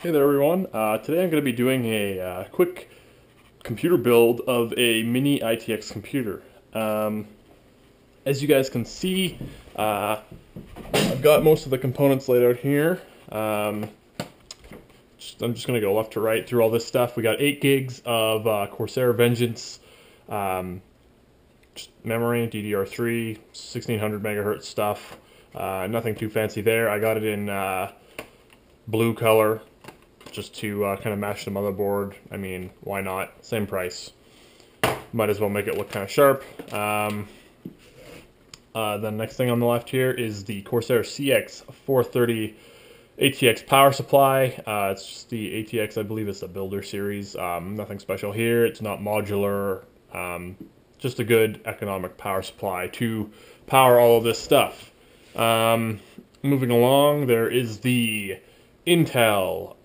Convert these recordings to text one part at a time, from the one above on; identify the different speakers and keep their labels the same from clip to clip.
Speaker 1: Hey there everyone, today I'm going to be doing a quick computer build of a Mini ITX computer. As you guys can see, I've got most of the components laid out here. I'm just going to go left to right through all this stuff. We got 8 gigs of Corsair Vengeance memory, DDR3, 1600 megahertz stuff. Nothing too fancy there. I got it in blue color, just to kind of match the motherboard. I mean, why not? Same price. Might as well make it look kind of sharp. The next thing on the left here is the Corsair CX430 ATX power supply. It's just the ATX, I believe it's the Builder series. Nothing special here. It's not modular. Just a good economic power supply to power all of this stuff. Moving along, there is the Intel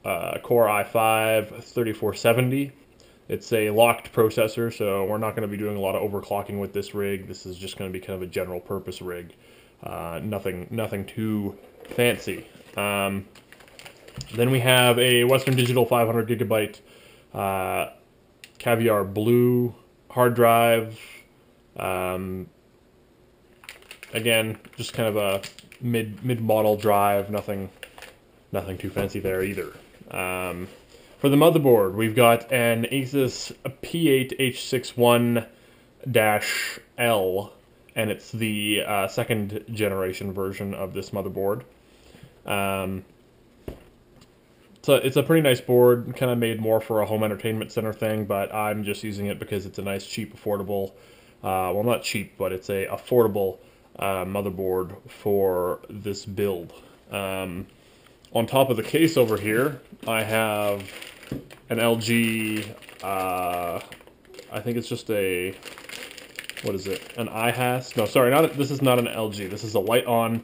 Speaker 1: Core i5-3470. It's a locked processor, so we're not going to be doing a lot of overclocking with this rig. This is just going to be kind of a general purpose rig. Nothing too fancy. Then we have a Western Digital 500 gigabyte Caviar Blue hard drive. Again, just kind of a mid-model drive. Nothing too fancy there either. For the motherboard, we've got an Asus P8H61-L, and it's the second generation version of this motherboard. So it's a pretty nice board, kind of made more for a home entertainment center thing, but I'm just using it because it's a nice, cheap, affordable, well, not cheap, but it's a affordable motherboard for this build. On top of the case over here, I have an LG, I think it's just a, what is it, an IHAS? No, sorry, this is not an LG. This is a light-on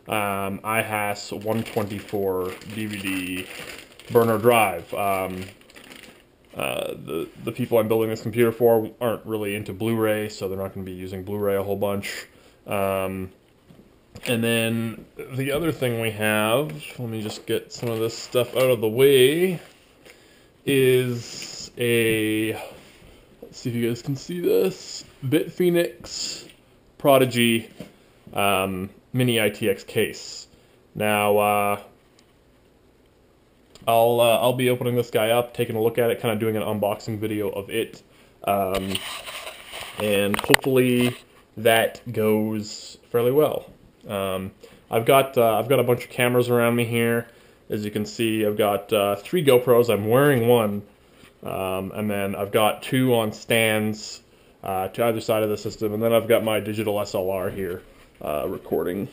Speaker 1: IHAS 124 DVD burner drive. The people I'm building this computer for aren't really into Blu-ray, so they're not going to be using Blu-ray a whole bunch. And then the other thing we have, let me just get some of this stuff out of the way, is a, let's see if you guys can see this, Fenix Prodigy Mini ITX case. Now, I'll be opening this guy up, taking a look at it, kind of doing an unboxing video of it, and hopefully that goes fairly well. I've got a bunch of cameras around me here. As you can see, I've got 3 GoPros. I'm wearing one, and then I've got 2 on stands to either side of the system, and then I've got my digital SLR here recording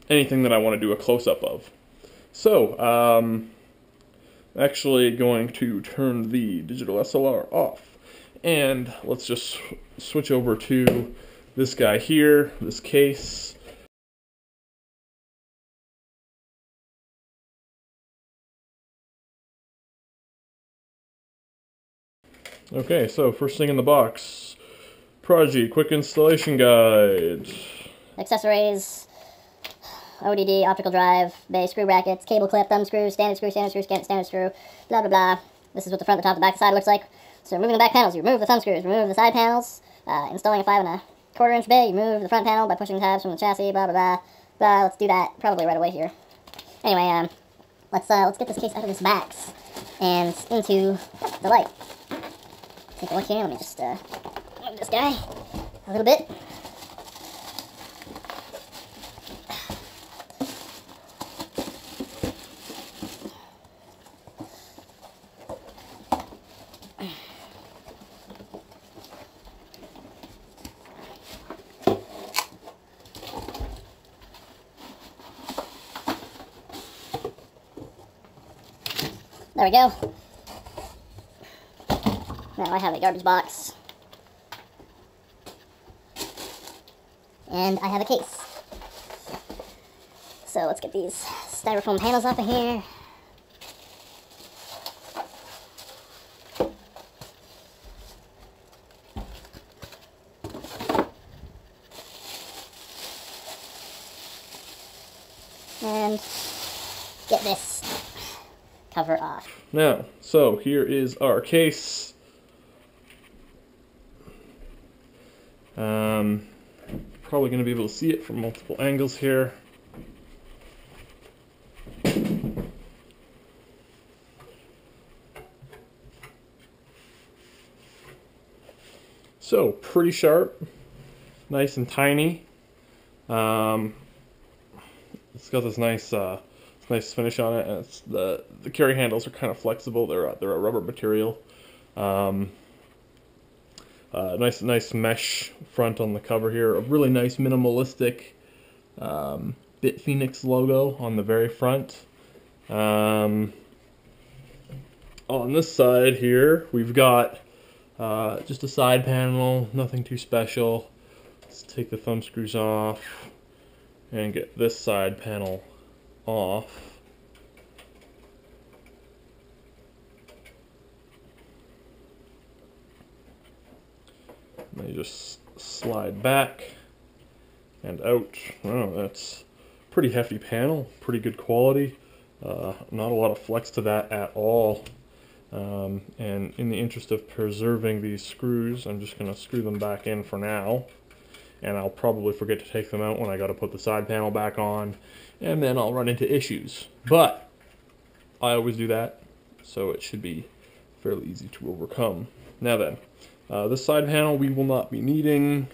Speaker 1: anything that I want to do a close-up of. So, actually going to turn the digital SLR off, and let's just switch over to this guy here, this case. Okay, so first thing in the box, Prodigy Quick Installation Guide.
Speaker 2: Accessories, ODD, optical drive, base, screw brackets, cable clip, thumb screw, standard screw, standard screw, standard screw, blah, blah, blah. This is what the front, the top, the back, the side looks like. So removing the back panels, you remove the thumb screws, remove the side panels, installing a 5 1/4 bay, you remove the front panel by pushing tabs from the chassis, blah, blah, blah. Blah, let's do that probably right away here. Anyway, let's get this case out of this box and into the light. Take a look here. Let me just move this guy a little bit. There we go. Now I have a garbage box. And I have a case. So let's get these styrofoam panels off of here. And get this cover off.
Speaker 1: Now, so here is our case. Probably going to be able to see it from multiple angles here. So, pretty sharp, nice and tiny. It's got this nice finish on it, and it's the carry handles are kind of flexible. They're a rubber material. Nice mesh front on the cover here. A really nice minimalistic Bit Fenix logo on the very front. On this side here, we've got just a side panel, nothing too special. Let's take the thumb screws off and get this side panel off. They just slide back and out. Oh, that's a pretty hefty panel, pretty good quality. Not a lot of flex to that at all. And in the interest of preserving these screws, I'm just going to screw them back in for now. And I'll probably forget to take them out when I got to put the side panel back on. And then I'll run into issues. But I always do that, so it should be fairly easy to overcome. Now then, this side panel we will not be needing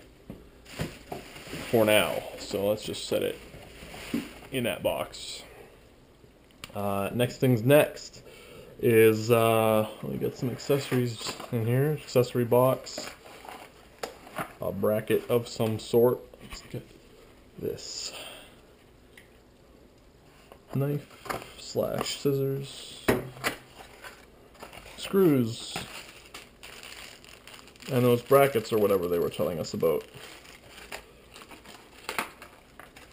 Speaker 1: for now, so let's just set it in that box. Next thing's next is we got some accessories in here. Accessory box, a bracket of some sort. Let's get this knife / scissors, screws, and those brackets or whatever they were telling us about.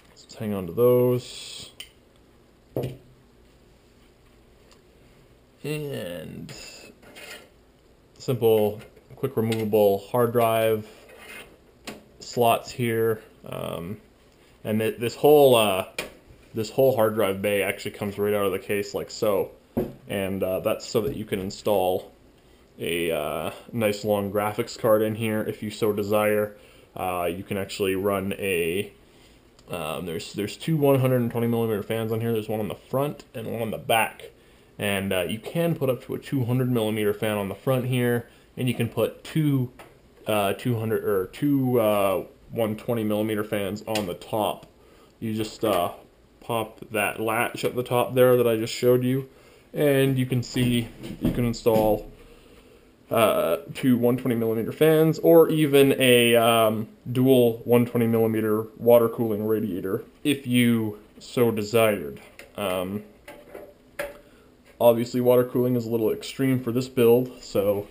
Speaker 1: Let's hang on to those. And simple, quick removable hard drive slots here. And this whole hard drive bay actually comes right out of the case like so. And that's so that you can install a nice long graphics card in here if you so desire. You can actually run a there's two 120mm fans on here. There's one on the front and one on the back, and you can put up to a 200mm fan on the front here, and you can put two 120mm fans on the top. You just pop that latch at the top there that I just showed you, and you can see you can install two 120mm fans, or even a dual 120mm water cooling radiator if you so desired. Obviously water cooling is a little extreme for this build, so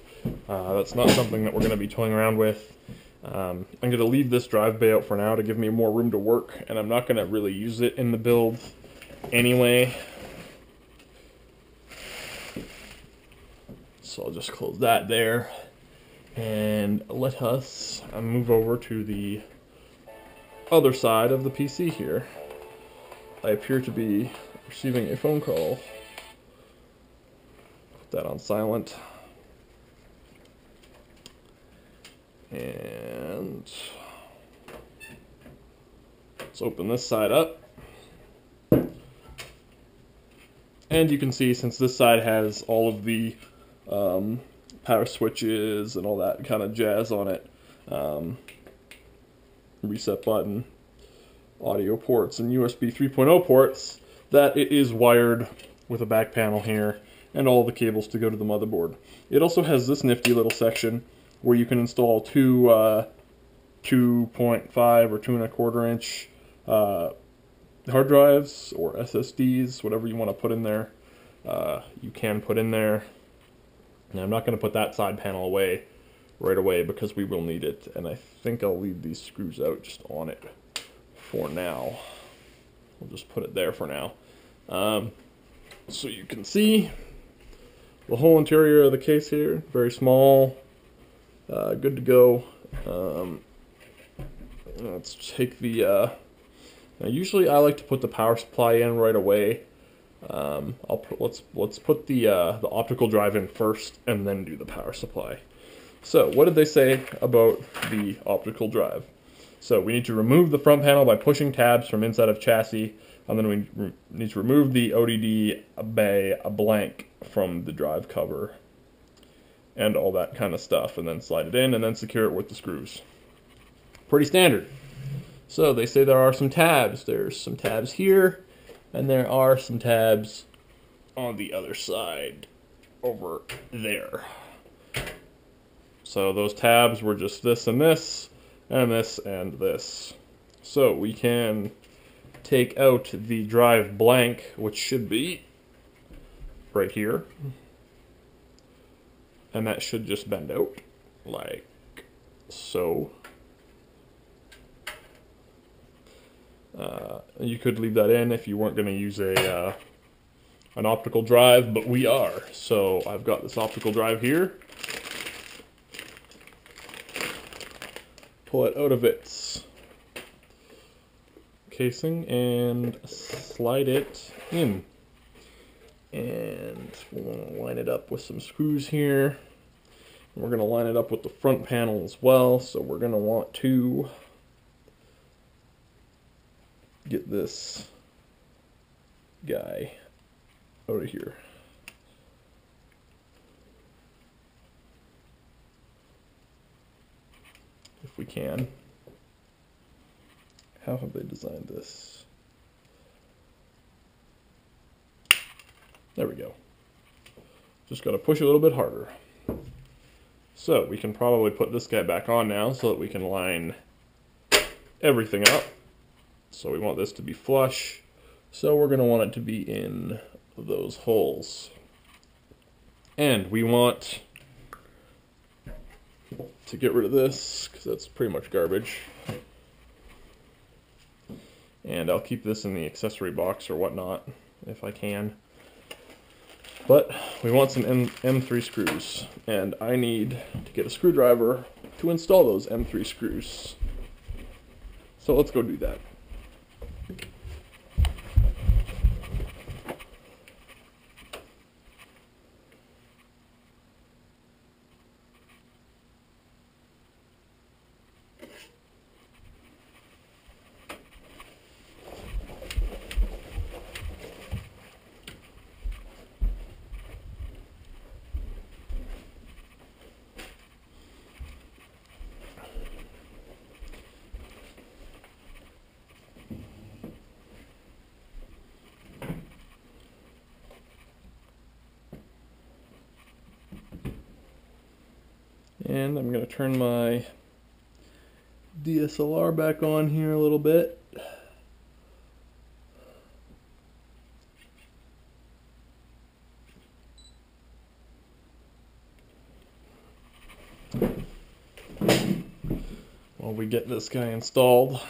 Speaker 1: that's not something that we're going to be toying around with. I'm going to leave this drive bay out for now to give me more room to work, and I'm not going to really use it in the build anyway. So I'll just close that there, and let us move over to the other side of the PC here. I appear to be receiving a phone call. Put that on silent. And let's open this side up. And you can see, since this side has all of the power switches and all that kind of jazz on it, reset button, audio ports, and USB 3.0 ports, that it is wired with a back panel here and all the cables to go to the motherboard. It also has this nifty little section where you can install two 2.5 or 2.25 inch hard drives or SSDs, whatever you want to put in there. You can put in there. Now, I'm not going to put that side panel away right away because we will need it, and I think I'll leave these screws out just on it for now. We'll just put it there for now. So you can see the whole interior of the case here, very small, good to go. Let's take the, now usually I like to put the power supply in right away, Let's put the optical drive in first, and then do the power supply. So what did they say about the optical drive? So we need to remove the front panel by pushing tabs from inside of chassis, and then we need to remove the ODD bay blank from the drive cover, and all that kind of stuff, and then slide it in, and then secure it with the screws. Pretty standard. So they say there are some tabs. There's some tabs here, and there are some tabs on the other side over there. So those tabs were just this and this, and this and this. So we can take out the drive blank, which should be right here. And that should just bend out like so. You could leave that in if you weren't going to use an optical drive, but we are. So I've got this optical drive here. Pull it out of its casing and slide it in. And we're going to line it up with some screws here. We're going to line it up with the front panel as well. So we're going to want to get this guy out of here. If we can. How have they designed this? There we go. Just got to push a little bit harder. So we can probably put this guy back on now so that we can line everything up. So we want this to be flush. So we're going to want it to be in those holes. And we want to get rid of this because that's pretty much garbage. And I'll keep this in the accessory box or whatnot if I can. But we want some M3 screws, and I need to get a screwdriver to install those M3 screws. So let's go do that. And I'm going to turn my DSLR back on here a little bit. While we get this guy installed.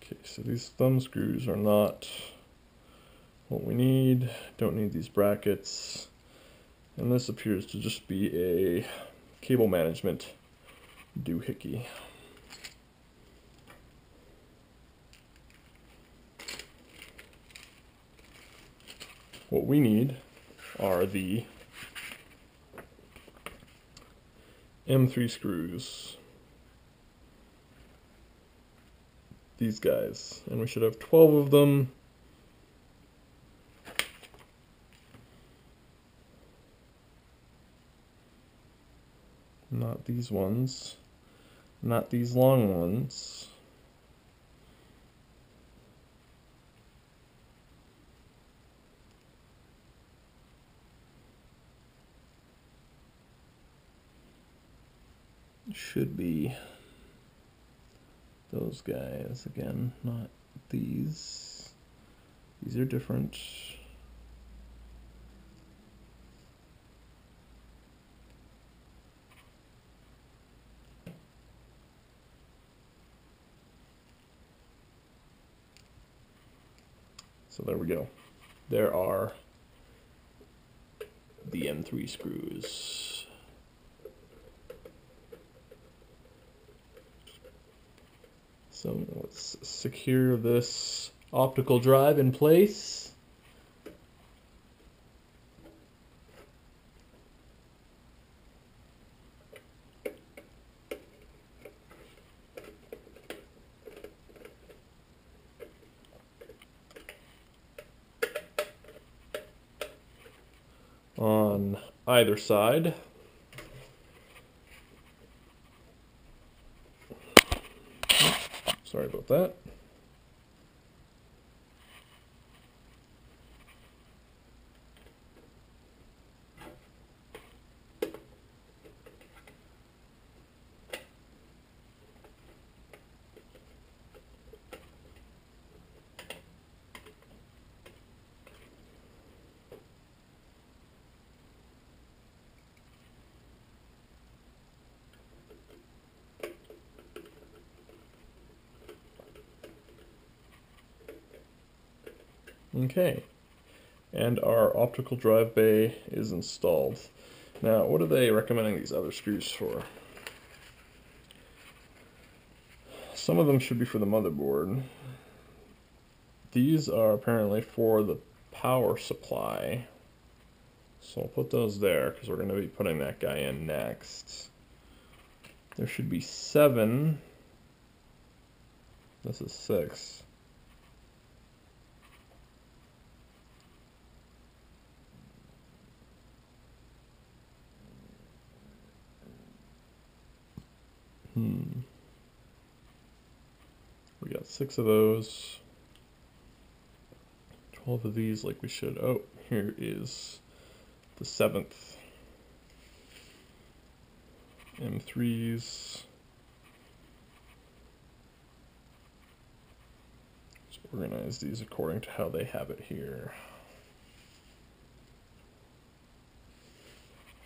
Speaker 1: Okay, so these thumb screws are not what we need. Don't need these brackets. And this appears to just be a cable management doohickey. What we need are the M3 screws. These guys, and we should have 12 of them. Not these ones, not these long ones. Should be those guys again, not these. These are different. So there we go. There are the M3 screws. So let's secure this optical drive in place. On either side. Sorry about that. Okay, and our optical drive bay is installed. Now, what are they recommending these other screws for? Some of them should be for the motherboard. These are apparently for the power supply. So I'll put those there because we're going to be putting that guy in next. There should be 7. This is 6. We got 6 of those. 12 of these like we should. Oh, here is the 7th. M3s. Let's organize these according to how they have it here.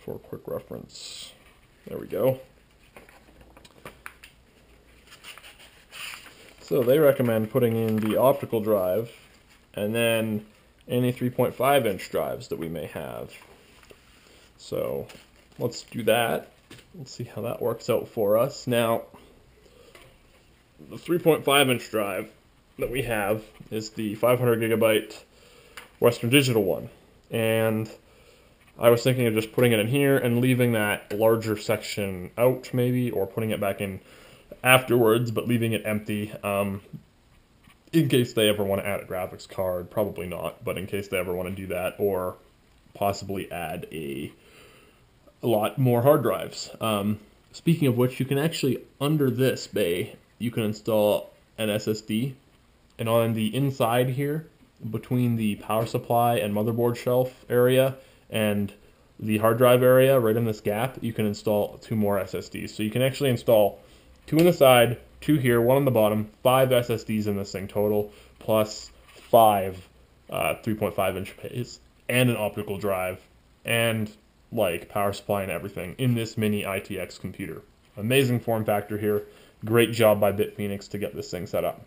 Speaker 1: For quick reference. There we go. So they recommend putting in the optical drive and then any 3.5 inch drives that we may have. So let's do that. Let's see how that works out for us. Now, the 3.5 inch drive that we have is the 500 gigabyte Western Digital one. And I was thinking of just putting it in here and leaving that larger section out maybe, or putting it back in afterwards, but leaving it empty in case they ever want to add a graphics card. Probably not, but in case they ever want to do that, or possibly add a lot more hard drives. Speaking of which, you can actually, under this bay, you can install an SSD, and on the inside here, between the power supply and motherboard shelf area and the hard drive area, right in this gap, you can install 2 more SSDs. So you can actually install 2 on the side, 2 here, 1 on the bottom, 5 SSDs in this thing total, plus 5 3.5 inch bays, and an optical drive, and like power supply and everything in this Mini ITX computer. Amazing form factor here. Great job by Fenix to get this thing set up.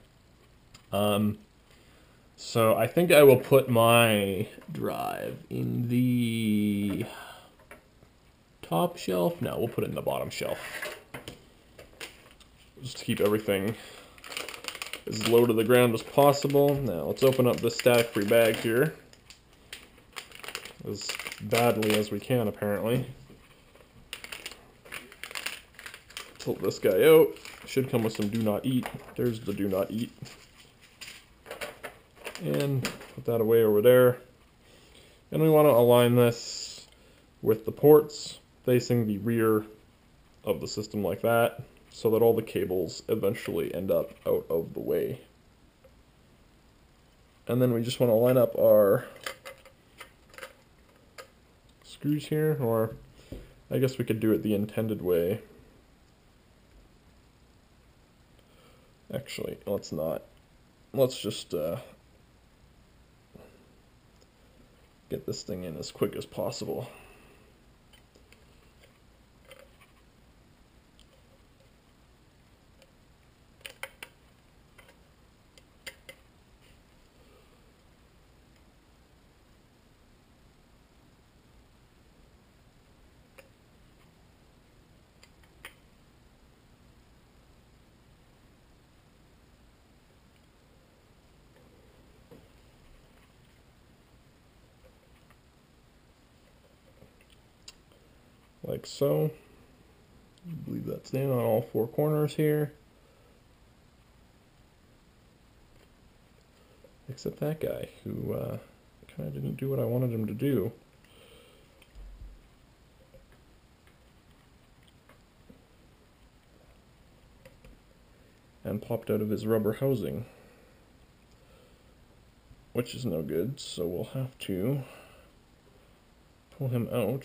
Speaker 1: So I think I will put my drive in the top shelf. No, we'll put it in the bottom shelf, just to keep everything as low to the ground as possible. Now let's open up this static-free bag here as badly as we can, apparently. Pull this guy out. Should come with some do not eat. There's the do not eat. And put that away over there. And we want to align this with the ports facing the rear of the system like that, so that all the cables eventually end up out of the way. And then we just want to line up our screws here, or I guess we could do it the intended way. Actually, let's not. Let's just get this thing in as quick as possible. like so. I believe that's in on all four corners here. Except that guy, who kind of didn't do what I wanted him to do. And popped out of his rubber housing, which is no good, so we'll have to pull him out.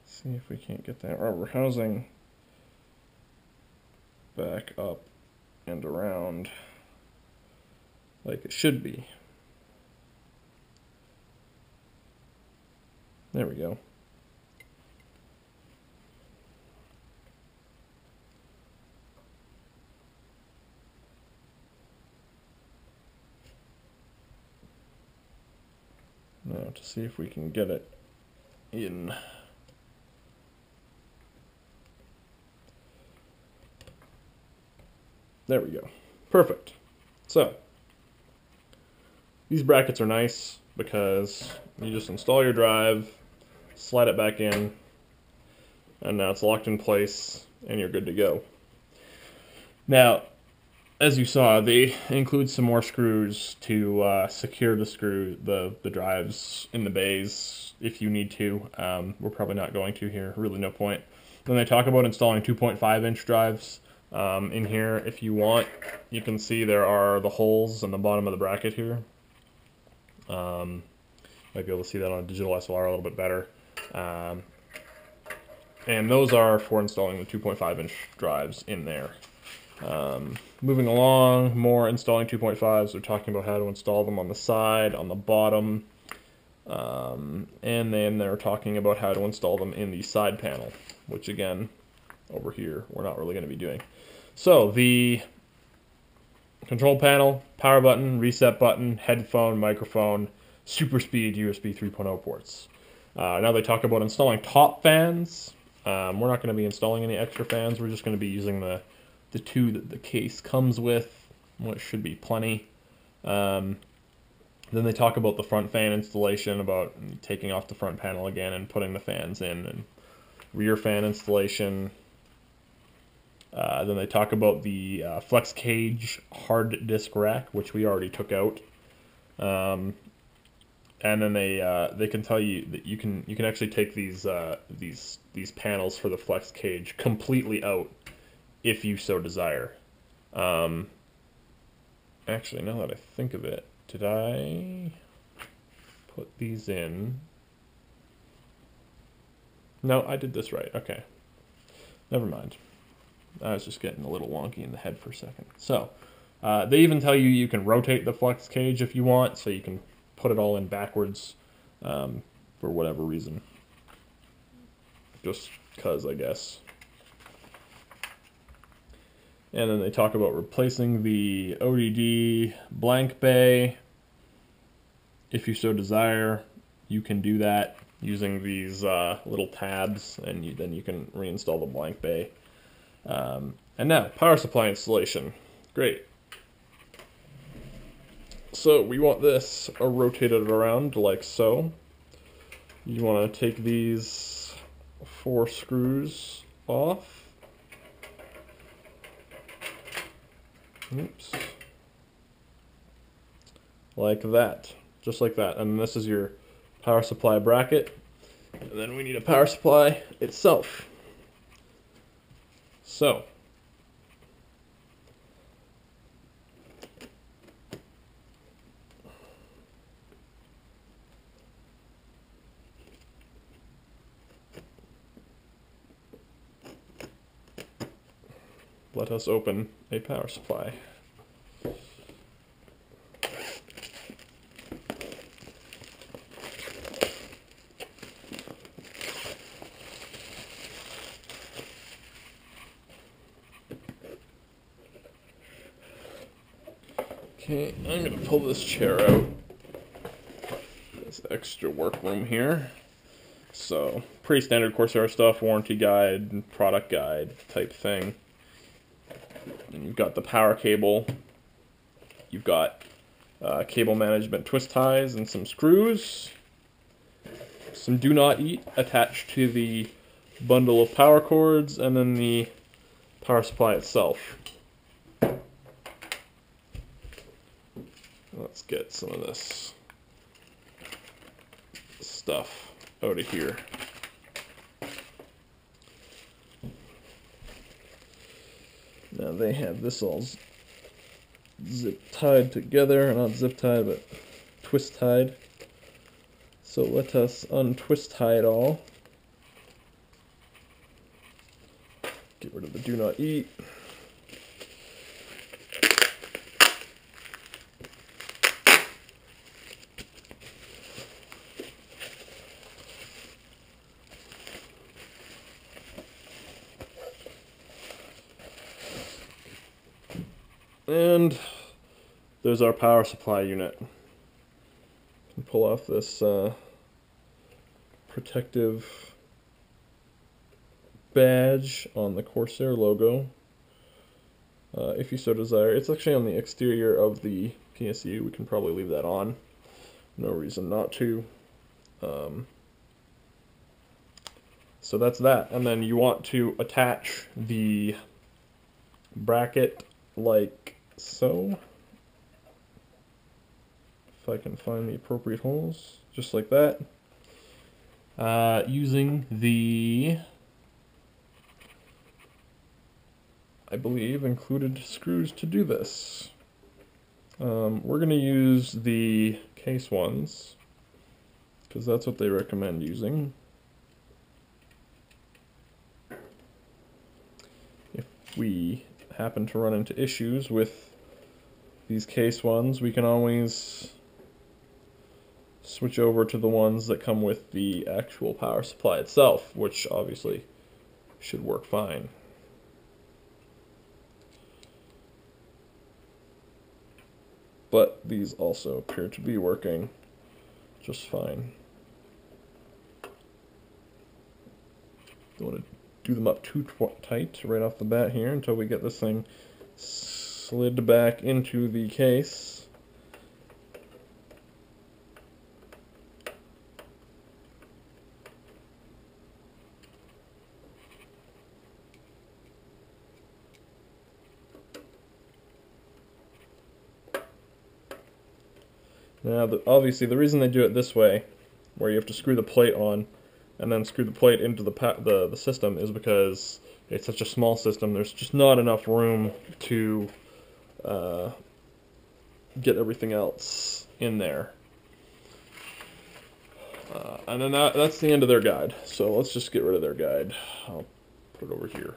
Speaker 1: See if we can't get that rubber housing back up and around like it should be. There we go. Now to see if we can get it in. There we go. Perfect. So, these brackets are nice because you just install your drive, slide it back in, and now it's locked in place and you're good to go. Now, as you saw, they include some more screws to secure the drives in the bays if you need to. We're probably not going to here, really no point. Then they talk about installing 2.5-inch drives in here if you want. You can see there are the holes in the bottom of the bracket here. Might be able to see that on a digital SLR a little bit better. And those are for installing the 2.5-inch drives in there. Moving along, more installing 2.5s. They're talking about how to install them on the side, on the bottom, and then they're talking about how to install them in the side panel, which again, over here, we're not really going to be doing. So, the control panel, power button, reset button, headphone, microphone, super speed USB 3.0 ports. Now they talk about installing top fans. We're not going to be installing any extra fans. We're just going to be using the two that the case comes with, which should be plenty. Then they talk about the front fan installation, about taking off the front panel again and putting the fans in, and rear fan installation. Then they talk about the flex cage hard disk rack, which we already took out. And then they can tell you that you can actually take these panels for the flex cage completely out if you so desire. Actually, now that I think of it, did I put these in? No, I did this right. Okay. Never mind. I was just getting a little wonky in the head for a second. So, they even tell you can rotate the flex cage if you want, so you can put it all in backwards for whatever reason. Just because, I guess. And then they talk about replacing the ODD blank bay. If you so desire, you can do that using these little tabs, and then you can reinstall the blank bay. And now, power supply installation. Great. So we want this rotated around like so. You want to take these 4 screws off. Oops. Like that. Just like that. And this is your power supply bracket. And then we need a power supply itself. So, let us open a power supply. Okay, I'm going to pull this chair out. There's extra workroom here. So, pretty standard Corsair stuff, warranty guide, product guide type thing. And you've got the power cable. You've got cable management twist ties and some screws. Some do not eat attached to the bundle of power cords, and then the power supply itself. Let's get some of this stuff out of here. Now they have this all zip tied together, not zip tied, but twist tied. So let us untwist tie it all. Get rid of the do not eat. And there's our power supply unit. Pull off this protective badge on the Corsair logo, if you so desire. It's actually on the exterior of the PSU. We can probably leave that on. No reason not to. So that's that. And then you want to attach the bracket like so. If I can find the appropriate holes, just like that. Using the, I believe, included screws to do this. We're going to use the case ones, because that's what they recommend using. If we happen to run into issues with these case ones, we can always switch over to the ones that come with the actual power supply itself, which obviously should work fine. But these also appear to be working just fine. Don't want to do them up too tight right off the bat here until we get this thing slid back into the case. Now, obviously, the reason they do it this way, where you have to screw the plate on and then screw the plate into the system, is because it's such a small system. There's just not enough room to get everything else in there. And then that's the end of their guide. So let's just get rid of their guide. I'll put it over here.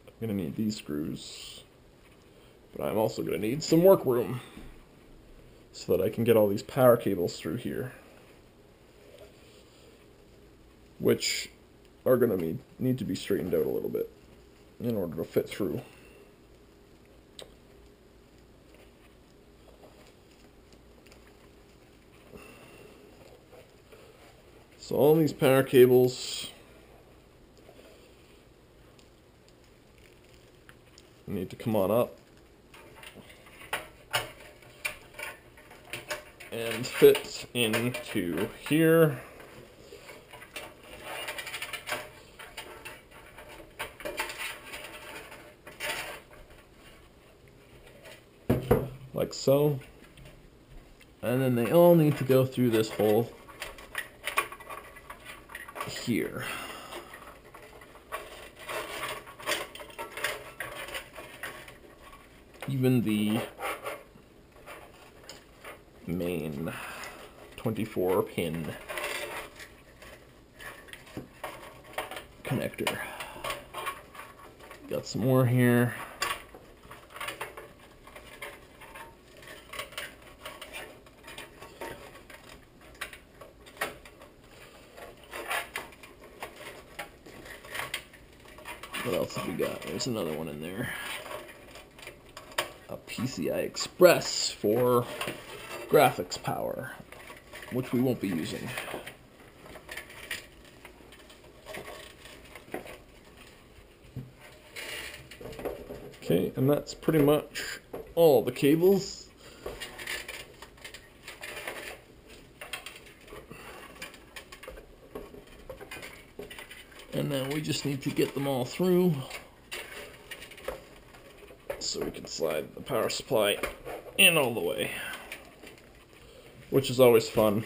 Speaker 1: I'm going to need these screws, but I'm also going to need some work room so that I can get all these power cables through here, which are going to need to be straightened out a little bit in order to fit through. So all these power cables need to come on up and fit into here. Like so. And then they all need to go through this hole here. Even the main 24 pin connector. Got some more here. What else have we got? There's another one in there. A PCI Express for graphics power, which we won't be using. Okay, and that's pretty much all the cables. And then we just need to get them all through so we can slide the power supply in all the way, which is always fun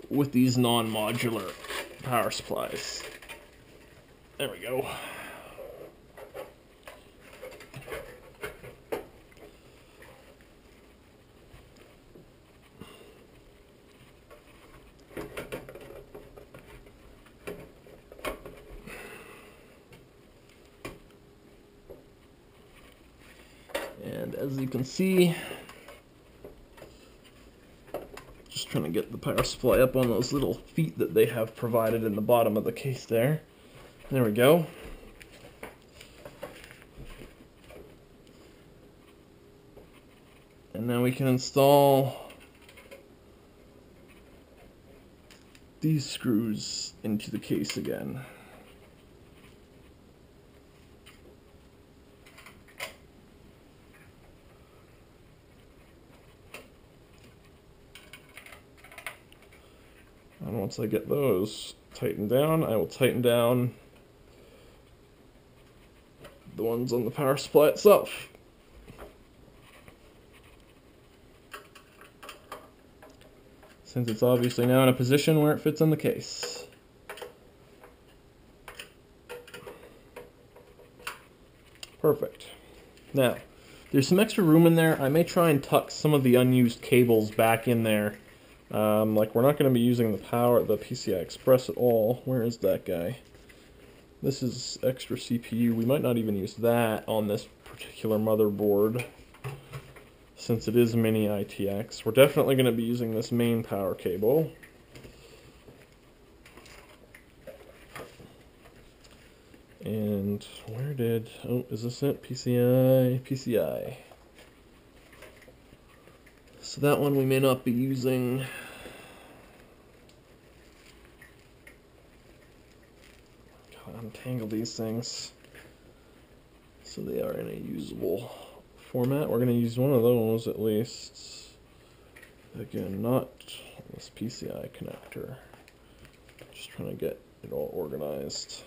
Speaker 1: with these non-modular power supplies. There we go. And as you can see, just trying to get the power supply up on those little feet that they have provided in the bottom of the case there. There we go. And now we can install these screws into the case again. And once I get those tightened down, I will tighten down the ones on the power supply itself. Since it's obviously now in a position where it fits in the case. Perfect. Now, there's some extra room in there. I may try and tuck some of the unused cables back in there. Like we're not going to be using the PCI Express at all. Where is that guy? This is extra CPU. We might not even use that on this particular motherboard, since it is Mini ITX. We're definitely going to be using this main power cable. And where did... oh, is this it? PCI. So that one we may not be using. Gotta untangle these things so they are in a usable format. We're going to use one of those at least. Again, not this PCI connector. Just trying to get it all organized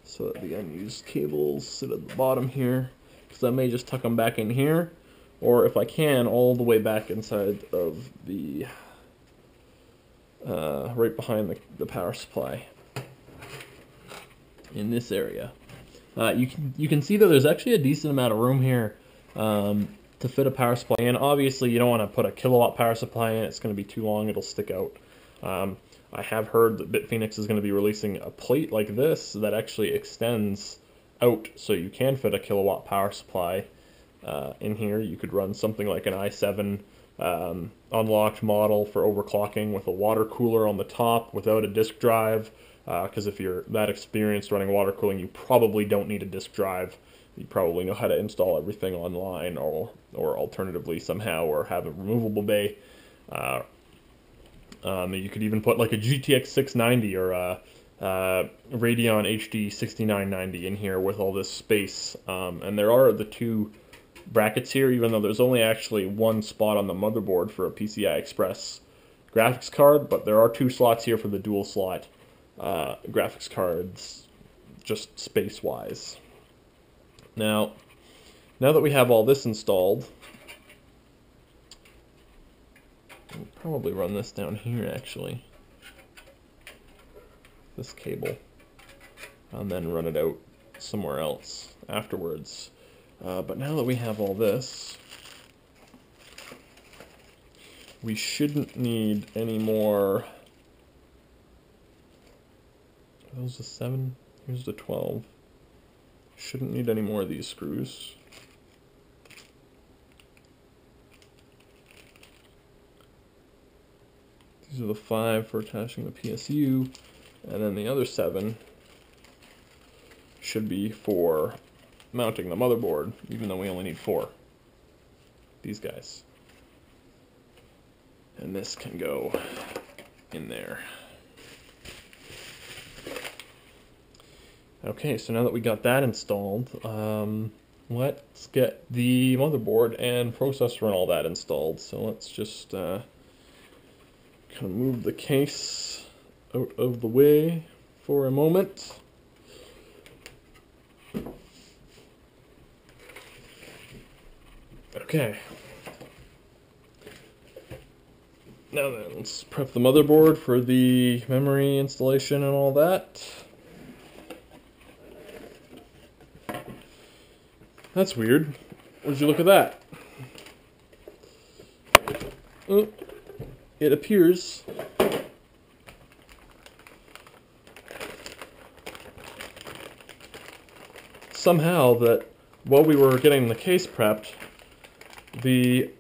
Speaker 1: so that the unused cables sit at the bottom here, because I may just tuck them back in here, or if I can, all the way back inside of the right behind the power supply in this area. You can see that there's actually a decent amount of room here to fit a power supply in. Obviously, you don't want to put a kilowatt power supply in. It's going to be too long. It'll stick out. I have heard that Fenix is going to be releasing a plate like this that actually extends out so you can fit a kilowatt power supply in here. You could run something like an i7 unlocked model for overclocking with a water cooler on the top without a disk drive, because if you're that experienced running water cooling, you probably don't need a disk drive. You probably know how to install everything online, or alternatively somehow, or have a removable bay. You could even put like a GTX 690 or a Radeon HD 6990 in here with all this space. And there are the two brackets here, even though there's only actually one spot on the motherboard for a PCI Express graphics card, but there are two slots here for the dual slot graphics cards, just space-wise. Now that we have all this installed, I'll probably run this down here, actually. This cable. And then run it out somewhere else afterwards. But now that we have all this, we shouldn't need any more. Those the 7, here's the 12. Shouldn't need any more of these screws. These are the 5 for attaching the PSU, and then the other 7 should be for mounting the motherboard, even though we only need 4. These guys. And this can go in there. Okay, so now that we got that installed, let's get the motherboard and processor and all that installed. So let's just kind of move the case out of the way for a moment. Okay. Now then, let's prep the motherboard for the memory installation and all that. That's weird. Would you look at that? Oh, it appears somehow that while we were getting the case prepped, the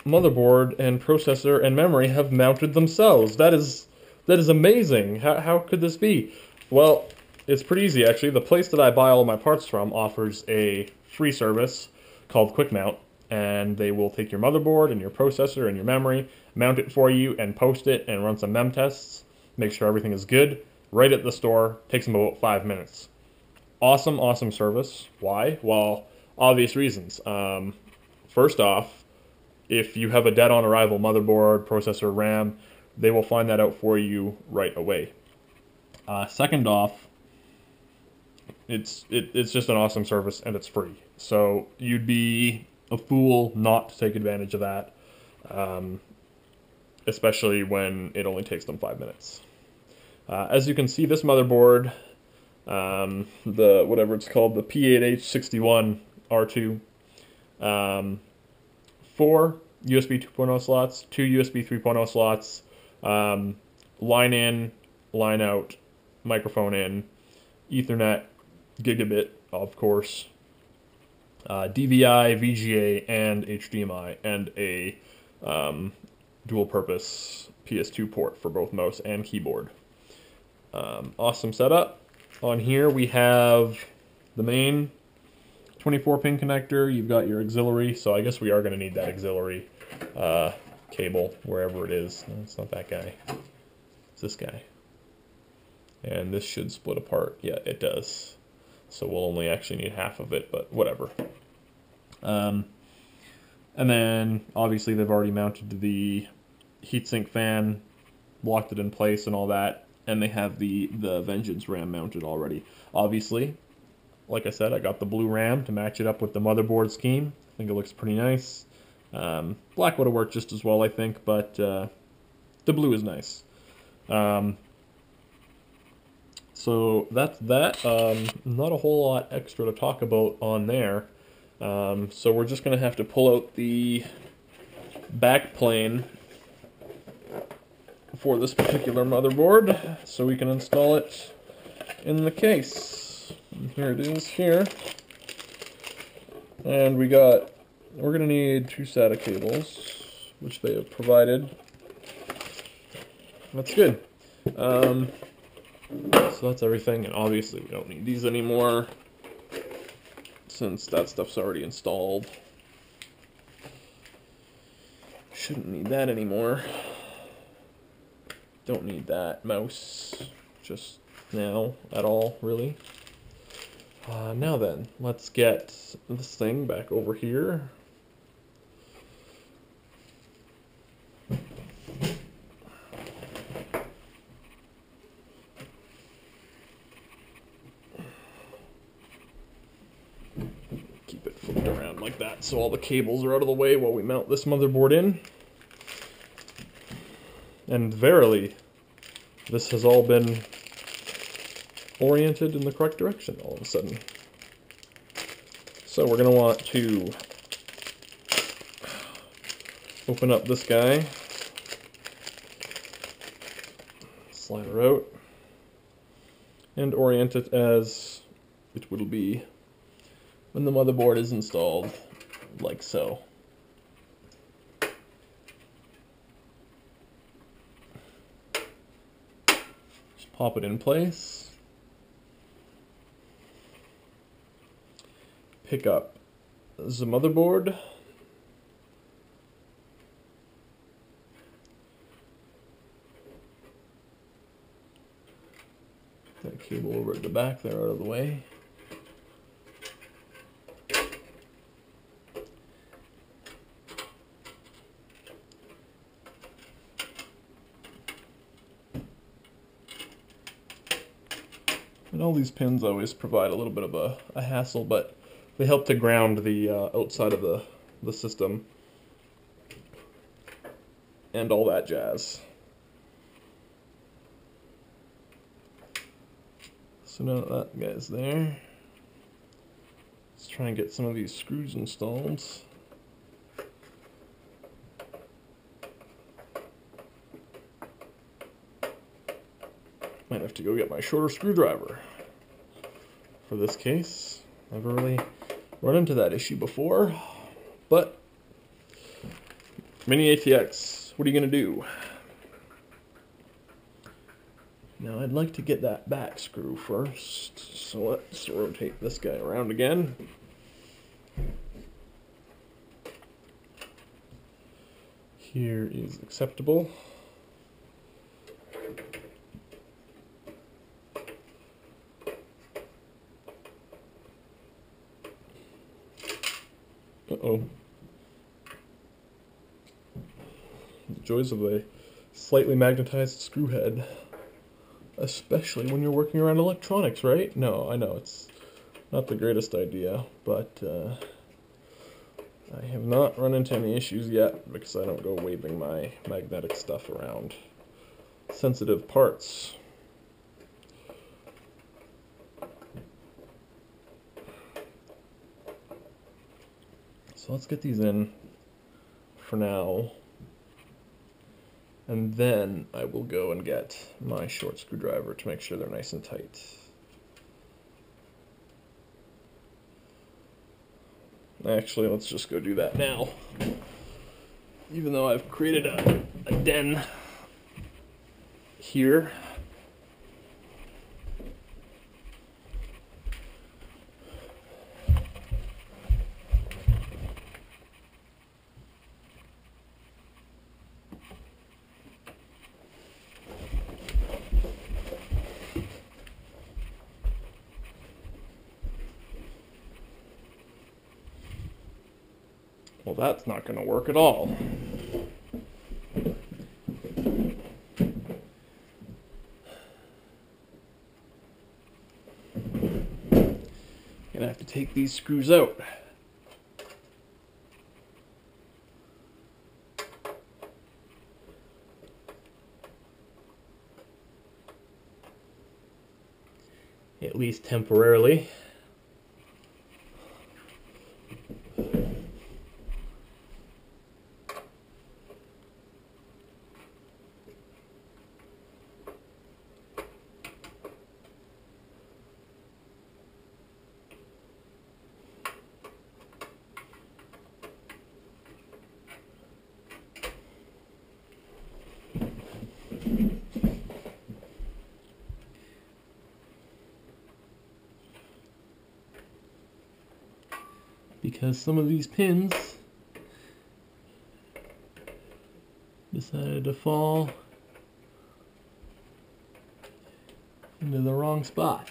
Speaker 1: motherboard and processor and memory have mounted themselves. That is amazing. How could this be? Well, it's pretty easy actually. The place that I buy all my parts from offers a free service called Quick Mount, and they will take your motherboard and your processor and your memory, mount it for you, and post it and run some mem tests, make sure everything is good, right at the store. Takes them about 5 minutes. Awesome, awesome service. Why? Well, obvious reasons. First off, if you have a dead-on arrival motherboard, processor, RAM, they will find that out for you right away. Second off, it's just an awesome service and it's free. So you'd be a fool not to take advantage of that, especially when it only takes them 5 minutes. As you can see, this motherboard, the whatever it's called, the P8H61 R2, 4 USB 2.0 slots, 2 USB 3.0 slots, line in, line out, microphone in, Ethernet, gigabit, of course, DVI, VGA, and HDMI, and a dual-purpose PS2 port for both mouse and keyboard. Awesome setup. On here we have the main 24-pin connector. You've got your auxiliary, so I guess we are going to need that auxiliary cable wherever it is. No, it's not that guy. It's this guy. And this should split apart. Yeah, it does. So we'll only actually need half of it, but whatever. And then, obviously, they've already mounted the heatsink fan, locked it in place and all that, and they have the Vengeance RAM mounted already. Obviously, like I said, I got the blue RAM to match it up with the motherboard scheme. I think it looks pretty nice. Black would have worked just as well, I think, but the blue is nice. So that's that. Not a whole lot extra to talk about on there. So we're just going to have to pull out the back plane for this particular motherboard so we can install it in the case. And here it is here. And we're going to need 2 SATA cables, which they have provided. That's good. So that's everything, and obviously we don't need these anymore since that stuff's already installed. Shouldn't need that anymore. Don't need that mouse just now at all, really. Now then, let's get this thing back over here. Keep it flipped around like that so all the cables are out of the way while we mount this motherboard in. And verily, this has all been oriented in the correct direction all of a sudden. So we're going to want to open up this guy, slide her out, and orient it as it will be when the motherboard is installed, like so. Just pop it in place. Pick up the motherboard. That cable over at the back there out of the way. all these pins always provide a little bit of a hassle, but they help to ground the outside of the system and all that jazz. So now that guy's there, let's try and get some of these screws installed. Might have to go get my shorter screwdriver for this case. Never really run into that issue before, but Mini ATX, what are you gonna do? Now I'd like to get that back screw first, so let's rotate this guy around again. Here is acceptable. Uh-oh. The joys of a slightly magnetized screw head. Especially when you're working around electronics, right? No, I know it's not the greatest idea, but I have not run into any issues yet because I don't go waving my magnetic stuff around sensitive parts. So let's get these in for now. And then I will go and get my short screwdriver to make sure they're nice and tight. Actually, let's just go do that now. Even though I've created a den here. Well, that's not going to work at all. Gonna have to take these screws out. At least temporarily. Because some of these pins decided to fall into the wrong spot.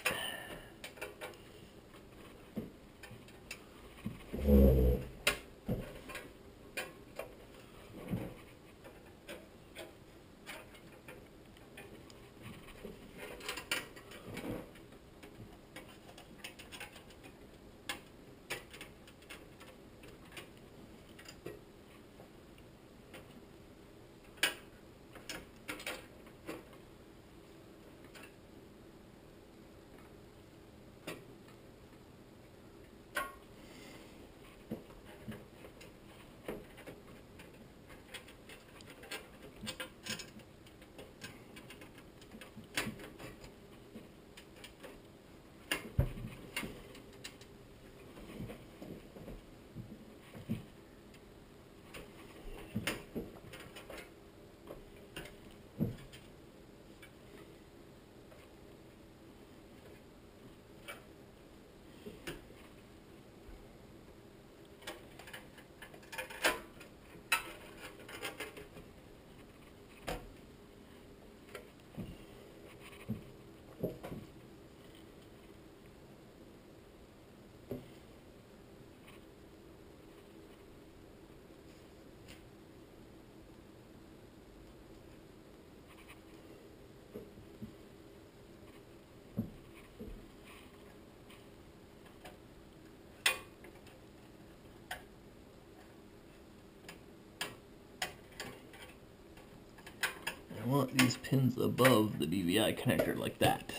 Speaker 1: I want these pins above the DVI connector like that.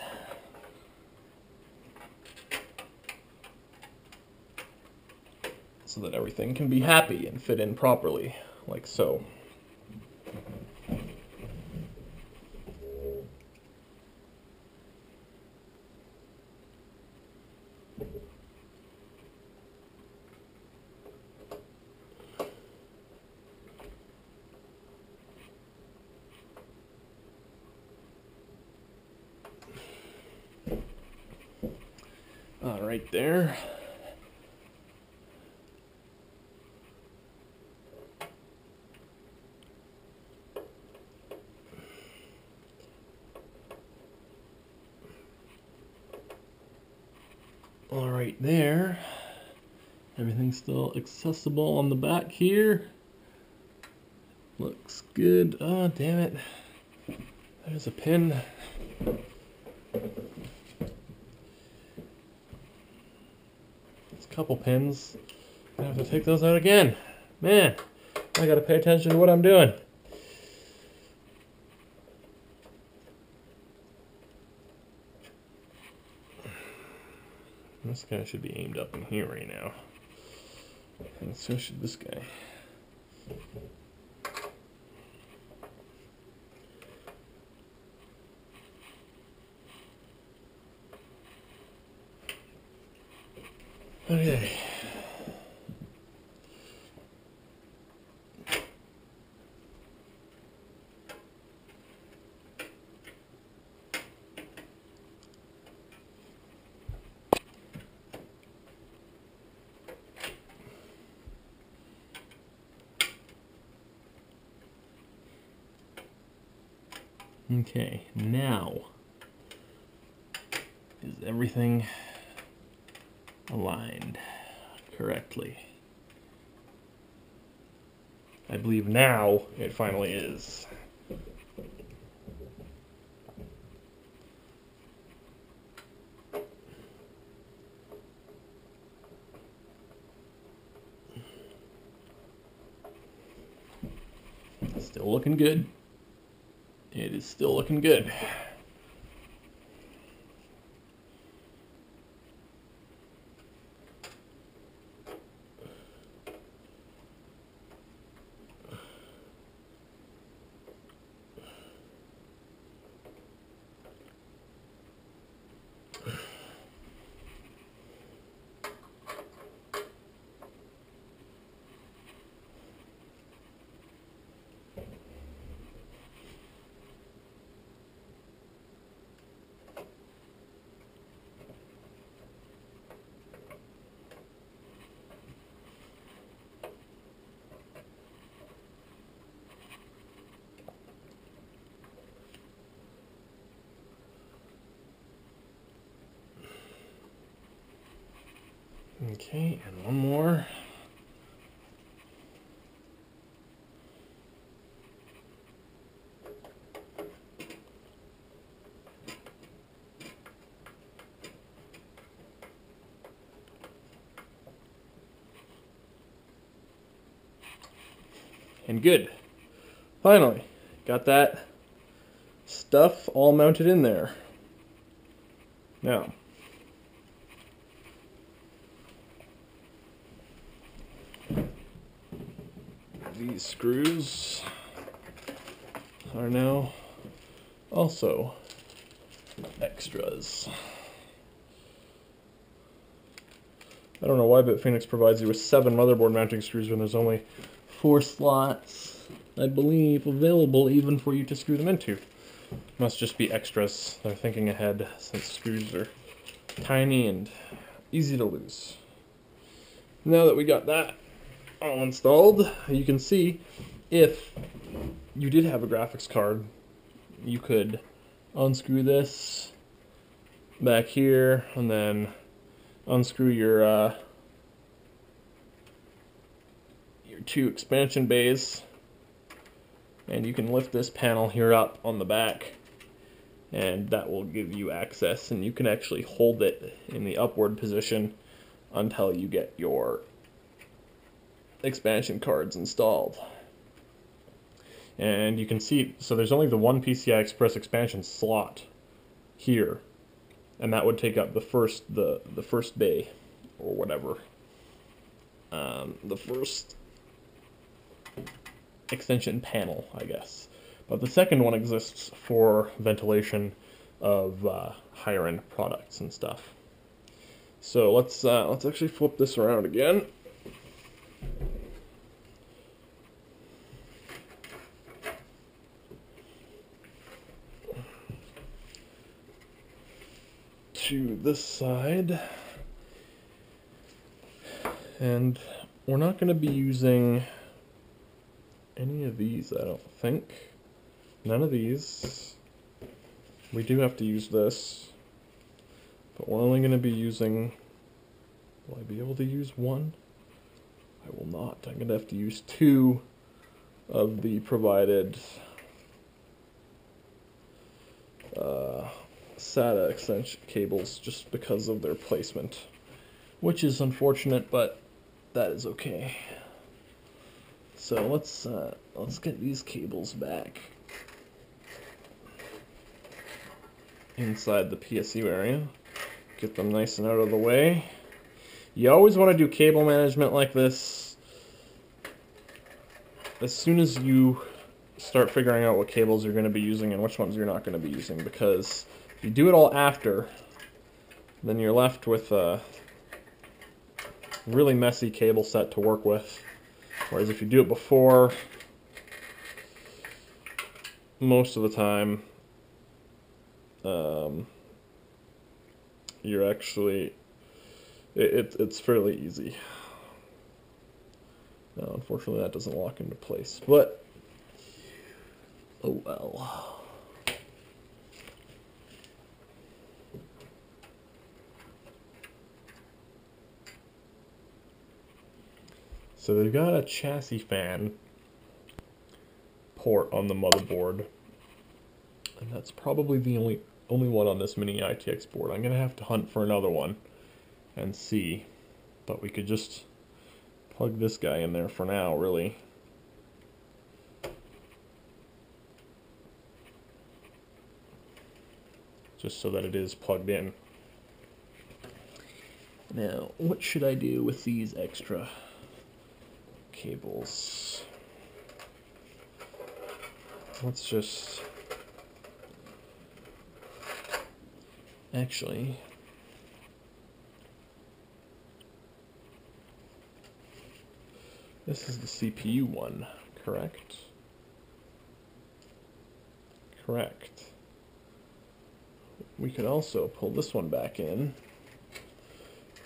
Speaker 1: So that everything can be happy and fit in properly, like so. Right there. All right there. Everything's still accessible on the back here. Looks good. Oh, damn it. There's a pin. There's a couple pins. I have to take those out again. Man, I gotta pay attention to what I'm doing. This guy should be aimed up in here right now. And so should this guy. Okay. Okay, now, is everything aligned correctly? I believe now it finally is. Still looking good. It is still looking good. Okay, and one more. And good. Finally, got that stuff all mounted in there. Now, these screws are now also extras. I don't know why, but Fenix provides you with 7 motherboard mounting screws when there's only 4 slots, I believe, available even for you to screw them into. Must just be extras. They're thinking ahead since screws are tiny and easy to lose. Now that we got that all installed, you can see if you did have a graphics card, you could unscrew this back here and then unscrew your 2 expansion bays, and you can lift this panel here up on the back, and that will give you access, and you can actually hold it in the upward position until you get your expansion cards installed. And you can see, so there's only the one PCI Express expansion slot here, and that would take up the first bay, or whatever, the first extension panel, I guess. But the second one exists for ventilation of higher end products and stuff. So let's actually flip this around again. To this side, and we're not going to be using any of these, I don't think. None of these. We do have to use this, but we're only going to be using, will I be able to use one? I will not. I'm going to have to use two of the provided SATA extension cables just because of their placement, which is unfortunate, but that is okay. So let's get these cables back inside the PSU area. Get them nice and out of the way. You always want to do cable management like this as soon as you start figuring out what cables you're going to be using and which ones you're not going to be using, because if you do it all after, then you're left with a really messy cable set to work with. Whereas if you do it before, most of the time, you're actually, it's fairly easy. Now, unfortunately, that doesn't lock into place, but oh well. So they've got a chassis fan port on the motherboard, and that's probably the only one on this Mini ITX board. I'm gonna have to hunt for another one and see, but we could just plug this guy in there for now, really. Just so that it is plugged in. Now, what should I do with these extra cables? Let's just actually this is the CPU one, correct? Correct. We could also pull this one back in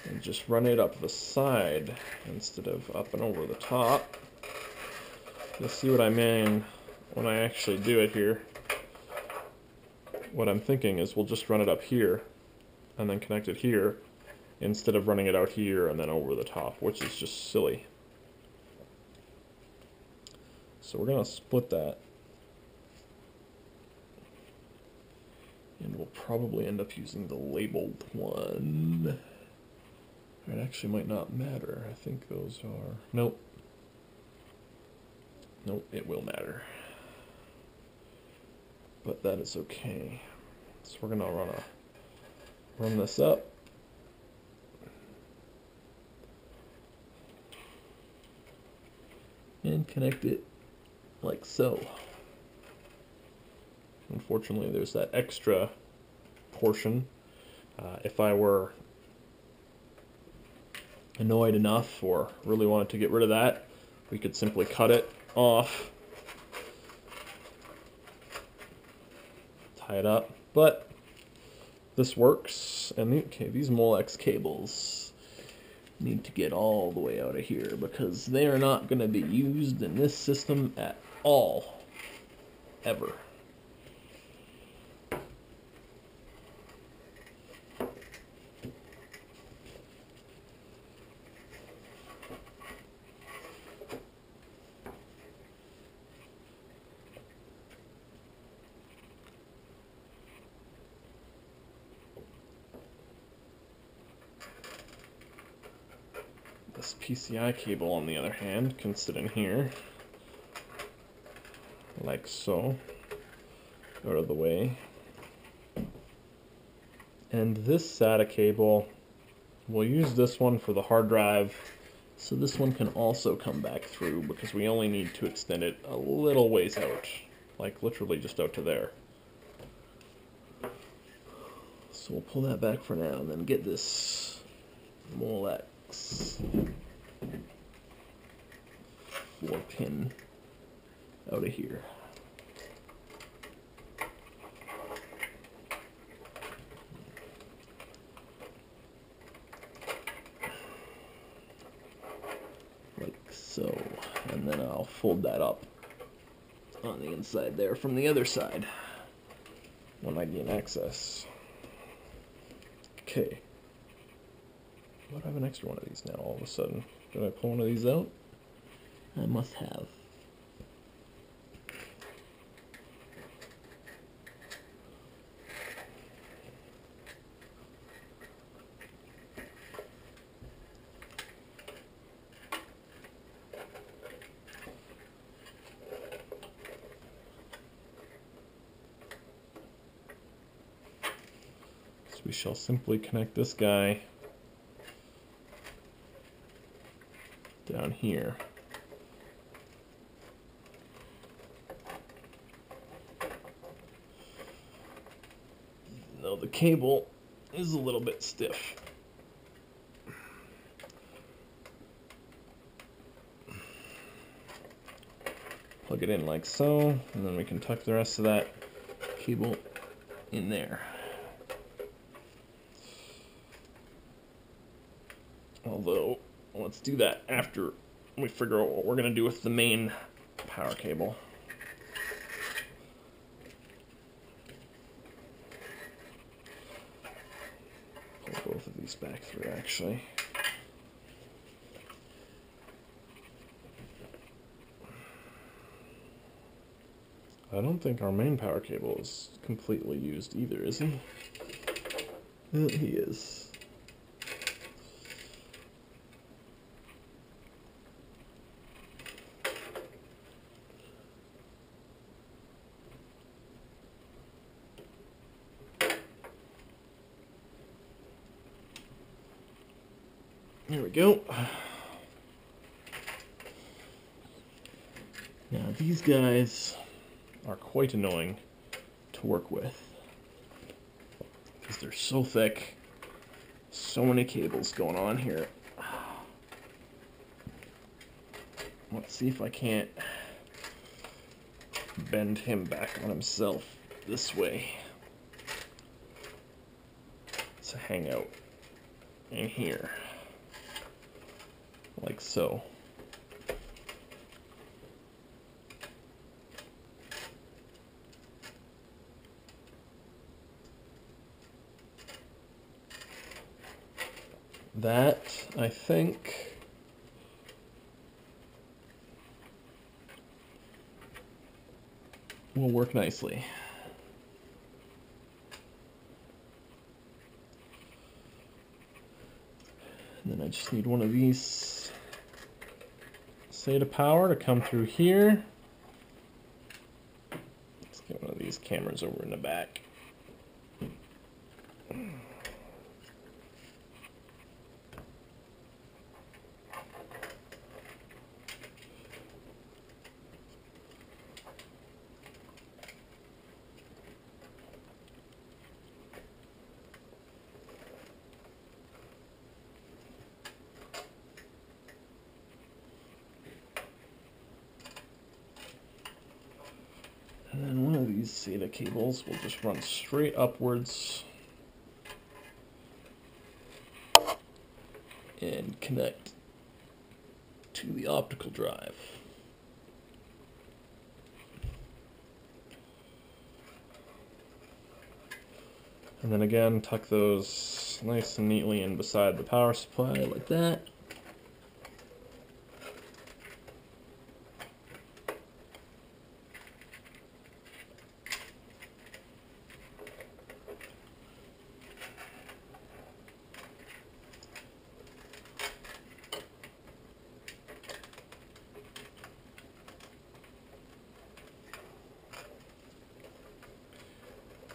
Speaker 1: and just run it up the side instead of up and over the top. You'll see what I mean when I actually do it here. What I'm thinking is we'll just run it up here and then connect it here instead of running it out here and then over the top, which is just silly. So we're going to split that. And we'll probably end up using the labeled one. It actually might not matter. I think those are... Nope. Nope, it will matter. But that is okay. So we're going to run this up. And connect it like so. Unfortunately, there's that extra portion. If I were annoyed enough or really wanted to get rid of that, we could simply cut it off, tie it up, but this works. And these Molex cables need to get all the way out of here because they are not going to be used in this system at all, ever. This PCI cable, on the other hand, can sit in here. like so, out of the way. And this SATA cable, we'll use this one for the hard drive, so this one can also come back through because we only need to extend it a little ways out, like literally just out to there. So we'll pull that back for now and then get this Molex 4-pin out of here. Like so. And then I'll fold that up on the inside there from the other side when I gain access. Okay. Why do I have an extra one of these now all of a sudden? Did I pull one of these out? I must have. So we shall simply connect this guy down here. Though the cable is a little bit stiff. Plug it in like so, and then we can tuck the rest of that cable in there. Although, let's do that after we figure out what we're going to do with the main power cable. Pull both of these back through, actually. I don't think our main power cable is completely used either, is he? He is. There we go. Now these guys are quite annoying to work with because they're so thick. So many cables going on here. Let's see if I can't bend him back on himself this way to hang out in here. Like so. That, I think, will work nicely. And then I just need one of these SATA power to come through here. Let's get one of these cameras over in the back. And then one of these SATA cables will just run straight upwards and connect to the optical drive. And then again, tuck those nice and neatly in beside the power supply like that.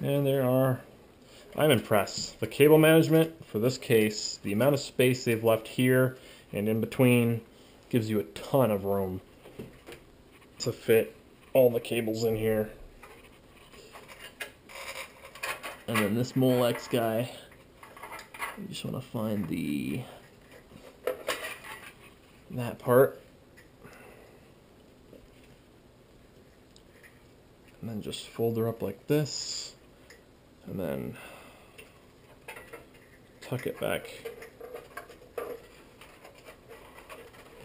Speaker 1: And I'm impressed. The cable management for this case, the amount of space they've left here and in between gives you a ton of room to fit all the cables in here. And then this Molex guy, you just want to find that part. And then just fold her up like this. And then tuck it back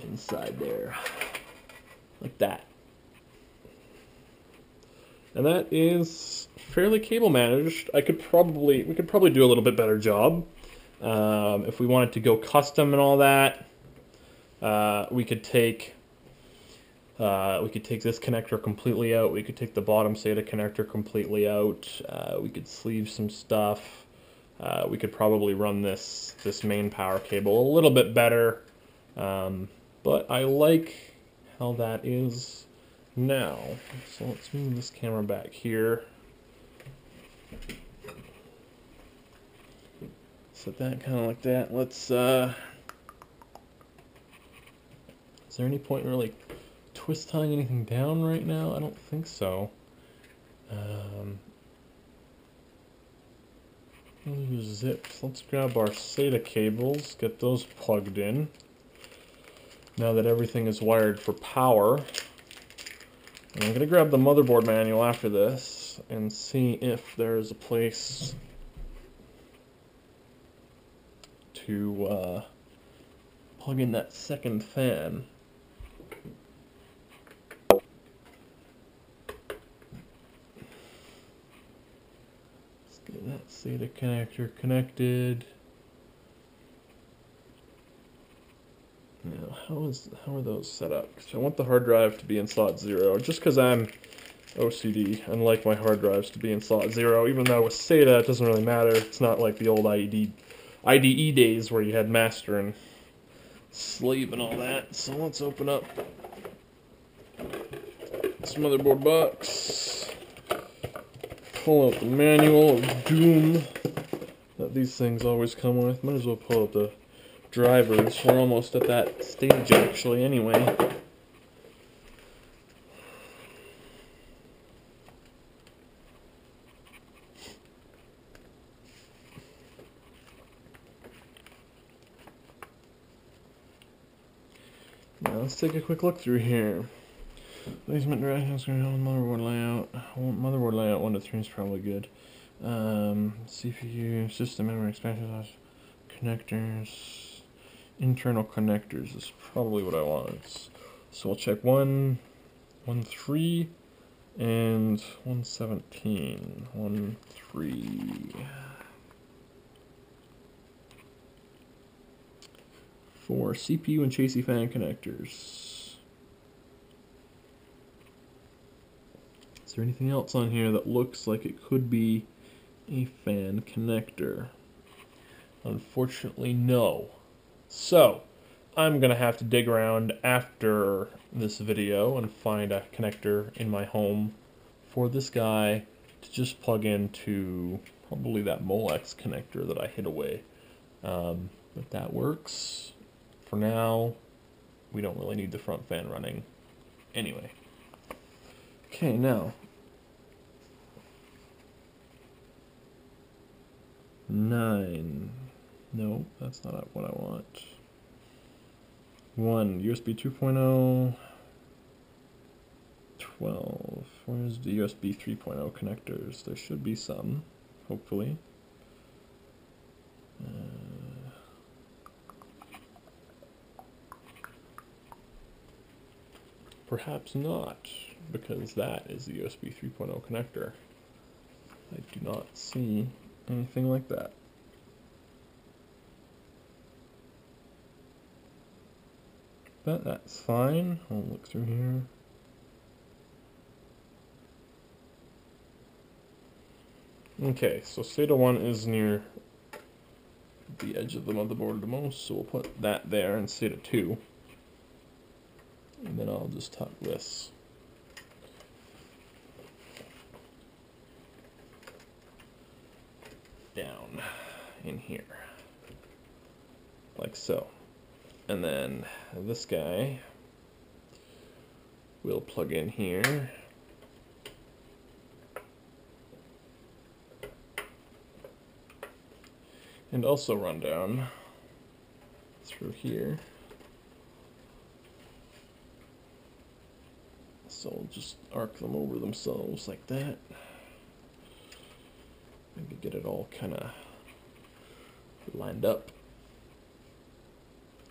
Speaker 1: inside there. Like that. And that is fairly cable managed. We could probably do a little bit better job. If we wanted to go custom and all that, we could take this connector completely out. We could take the bottom SATA connector completely out. We could sleeve some stuff. We could probably run this main power cable a little bit better. But I like how that is now. So let's move this camera back here. Set that kind of like that. Let's, is there any point in really twist tying anything down right now? I don't think so. Use zips. Let's grab our SATA cables, get those plugged in. Now that everything is wired for power. And I'm going to grab the motherboard manual after this and see if there's a place to plug in that second fan. Let's get that SATA connector connected. Now, how are those set up? So I want the hard drive to be in slot 0, just because I'm OCD and like my hard drives to be in slot 0, even though with SATA it doesn't really matter. It's not like the old IDE days where you had master and slave and all that. So let's open up this motherboard box, pull out the manual of doom that these things always come with. Might as well pull out the drivers. We're almost at that stage actually anyway. Now let's take a quick look through here. Placement directions, motherboard layout. Motherboard layout 1 to 3 is probably good. CPU, system memory expansion, connectors. Internal connectors is probably what I want. So we'll check 1.3 and 1.17. 1.3. For CPU and chassis fan connectors. Is there anything else on here that looks like it could be a fan connector? Unfortunately, no. So, I'm going to have to dig around after this video and find a connector in my home for this guy to just plug into probably that Molex connector that I hid away. But that works. For now, we don't really need the front fan running anyway. Okay, now 9. No, that's not what I want. 1, USB 2.0, 12. Where's the USB 3.0 connectors? There should be some, hopefully. Perhaps not, because that is the USB 3.0 connector. I do not see anything like that. But that's fine. I'll look through here. Okay, so SATA 1 is near the edge of the motherboard the most, so we'll put that there, and SATA 2. And then I'll just tuck this. down in here, like so. And then this guy will plug in here. And also run down through here. So we'll just arc them over themselves like that. Maybe get it all kind of lined up.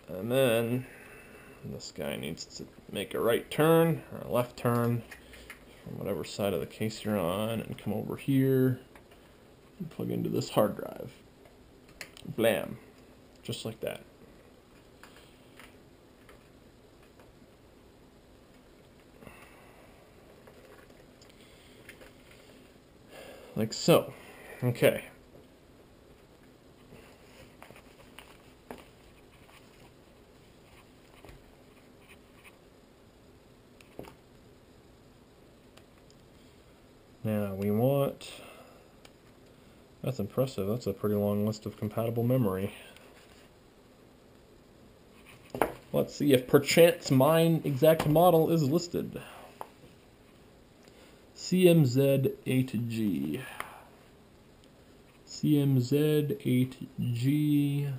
Speaker 1: And then this guy needs to make a right turn or a left turn from whatever side of the case you're on and come over here and plug into this hard drive. Blam. Just like that. Like so. Okay. Now we want, that's impressive, that's a pretty long list of compatible memory. Let's see if perchance mine exact model is listed. CMZ8G. CMZ8G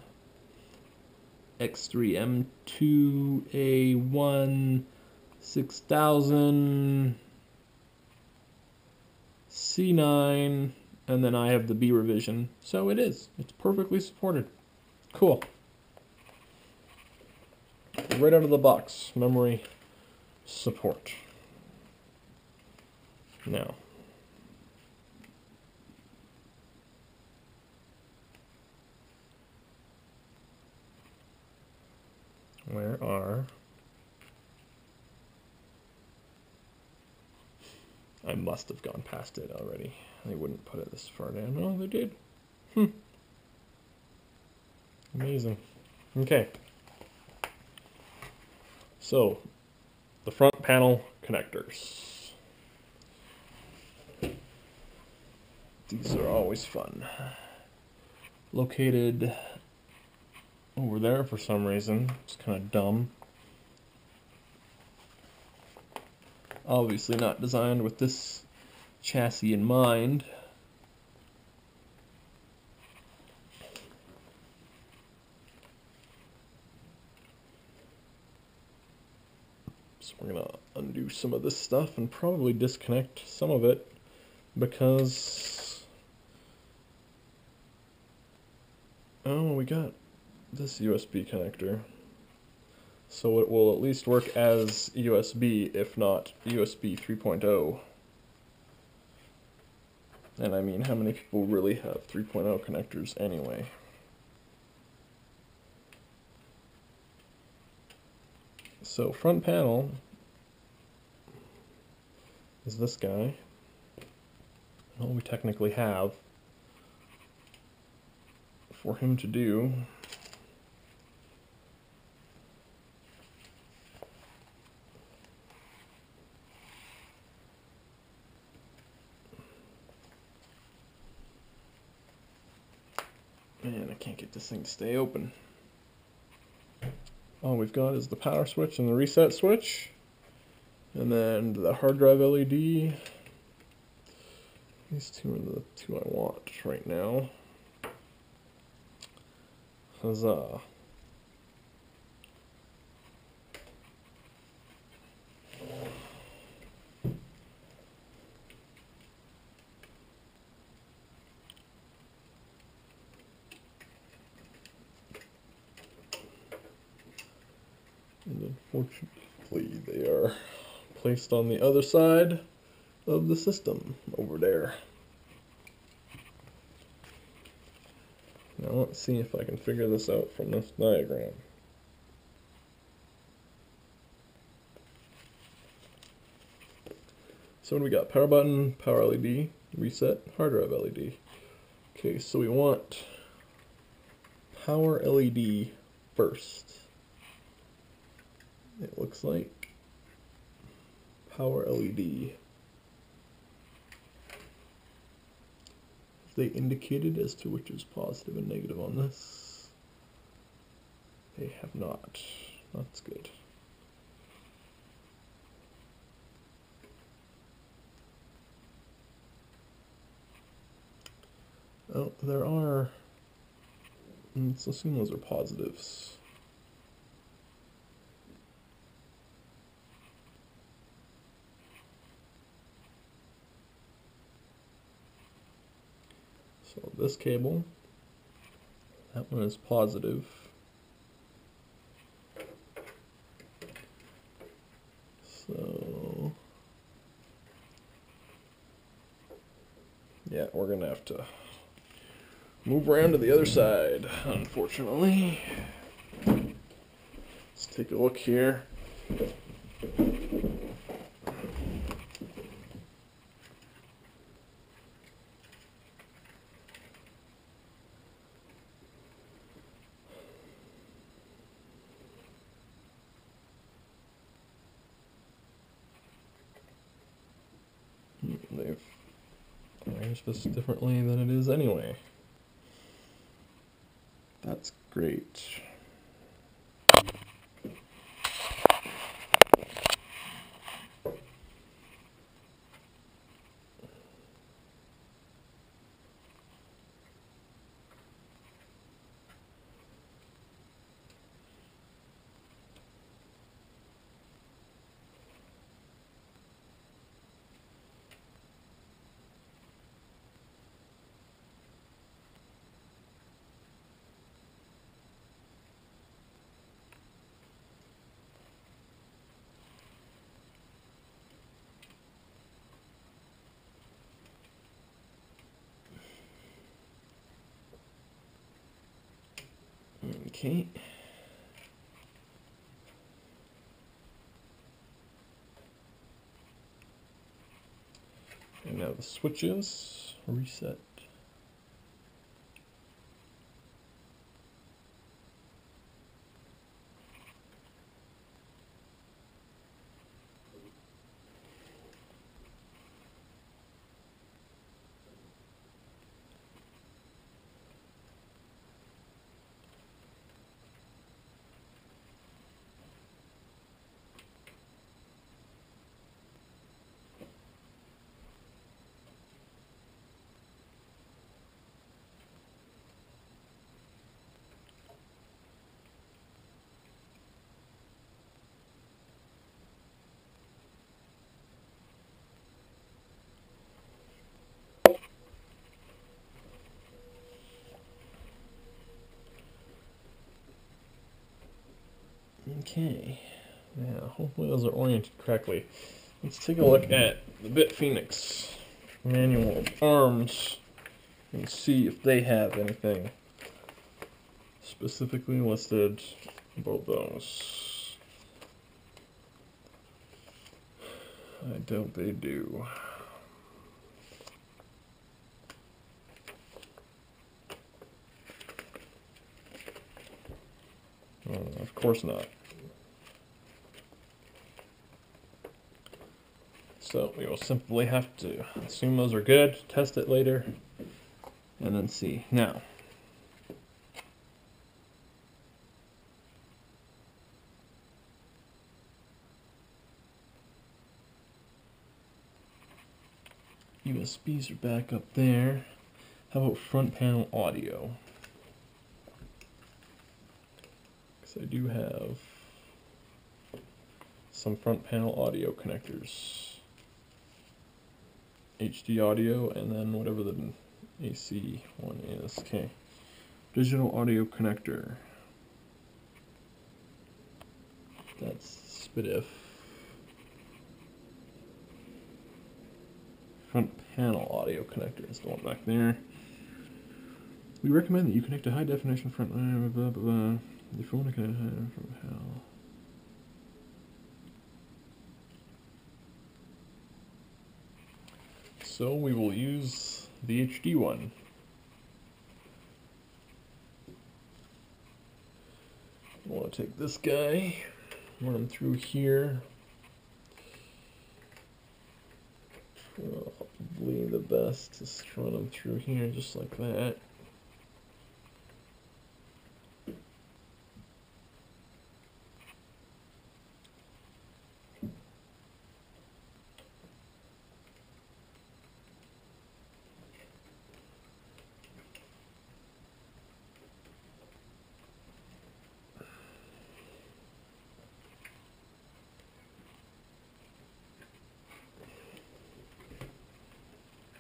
Speaker 1: X3M2A1 6000 C9, and then I have the B revision. So it is. It's perfectly supported. Cool. Right out of the box, memory support. Now, where are... I must have gone past it already. They wouldn't put it this far down. Oh, they did. Amazing. Okay. So, the front panel connectors. These are always fun. Located over there for some reason. It's kind of dumb. Obviously not designed with this chassis in mind. So we're gonna undo some of this stuff and probably disconnect some of it because, oh, we got this USB connector. So it will at least work as USB, if not USB 3.0. And I mean, how many people really have 3.0 connectors anyway? So front panel is this guy. All we technically have for him to do and I can't get this thing to stay open. All we've got is the power switch and the reset switch, and then the hard drive LED. These two are the two I want right now. Huzzah. And unfortunately, they are placed on the other side of the system over there. Now let's see if I can figure this out from this diagram. So what do we got? Power button, power LED, reset, hard drive LED. Okay, so we want power LED first. It looks like power LED. If they indicated as to which is positive and negative on this? They have not. That's good. Oh, there are. Let's assume those are positives. So this cable, that one is positive. So, yeah, we're gonna have to move around to the other side, unfortunately. Let's take a look here. They've arranged this differently than it is anyway. That's great. Okay. And now the switches reset. Okay, now hopefully those are oriented correctly. Let's take a look at the Bit Fenix manual of arms and see if they have anything specifically listed about those. I doubt they do. Of course not. So we will simply have to assume those are good, test it later, and then see. Now, USBs are back up there. How about front panel audio? Because I do have some front panel audio connectors. HD audio, and then whatever the AC one is. Okay. Digital audio connector. That's SPDIF. Front panel audio connector is the one back there. We recommend that you connect a high definition front blah, blah, blah. If you want to connect high definition panel. So we will use the HD one. I want to take this guy, run him through here. Probably the best to run them through here just like that.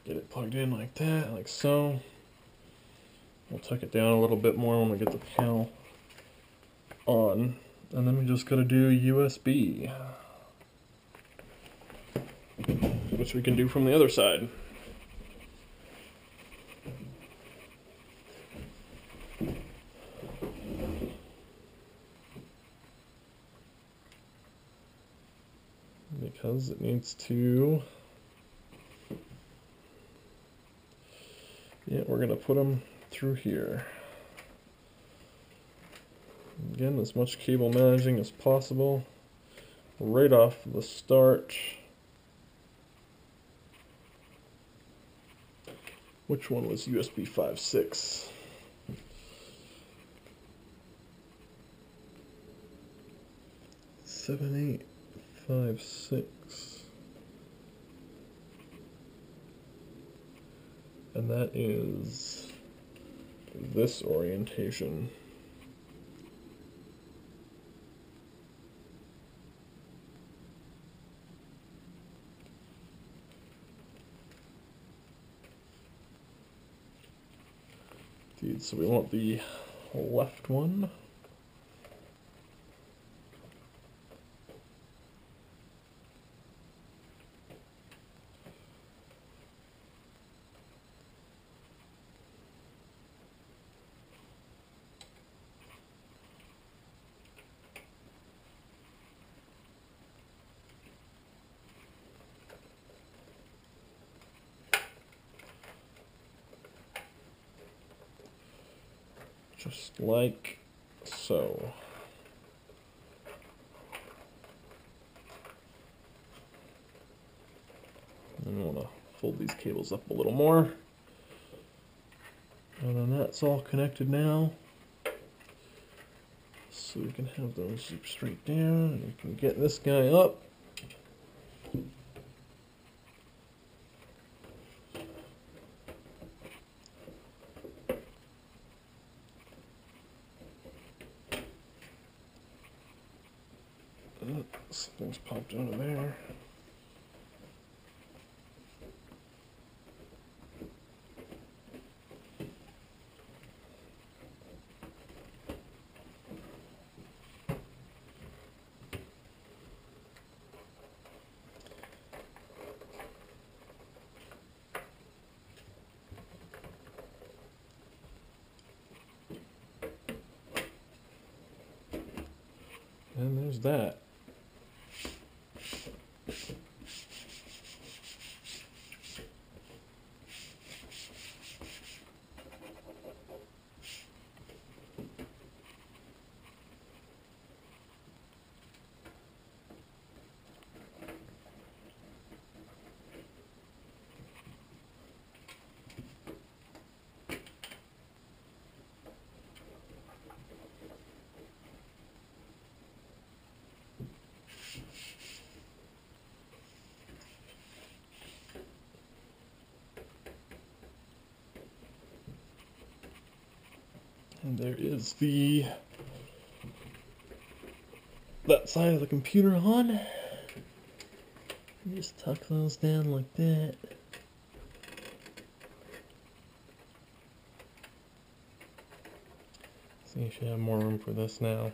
Speaker 1: Get it plugged in like that, like so. We'll tuck it down a little bit more when we get the panel on. And then we just gotta do USB, which we can do from the other side. Because it needs to, yeah, we're gonna put them through here. Again, as much cable managing as possible, right off the start. Which one was USB 5.6? Seven, 8, 5, 6. And that is this orientation. Dude, so we want the left one. Just like so. And I want to fold these cables up a little more. And then that's all connected now. So we can have those zip straight down, and we can get this guy up. Something's popped out of there. And there's that. And there is that side of the computer on. You just tuck those down like that. So you should have more room for this now.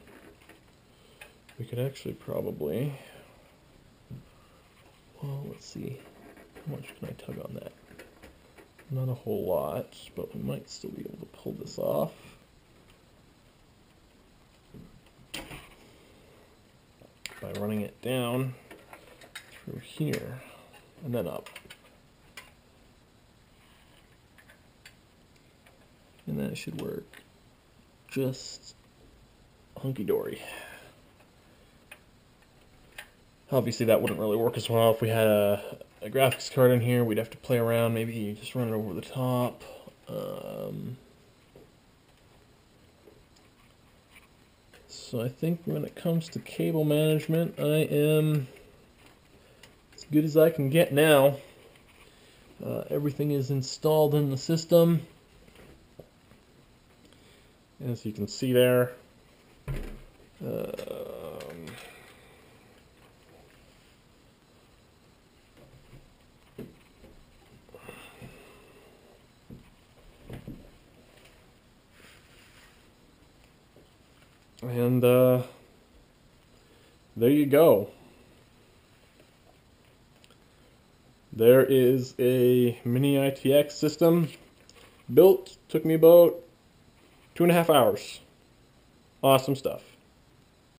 Speaker 1: We could actually probably, well, let's see, how much can I tug on that? Not a whole lot, but we might still be able to pull this off. By running it down through here and then up. And that should work just hunky-dory. Obviously that wouldn't really work as well if we had a a graphics card in here. We'd have to play around, maybe just run it over the top. So I think when it comes to cable management, I am as good as I can get now. Everything is installed in the system, as you can see there. And there you go. There is a Mini ITX system built. Took me about 2.5 hours. Awesome stuff.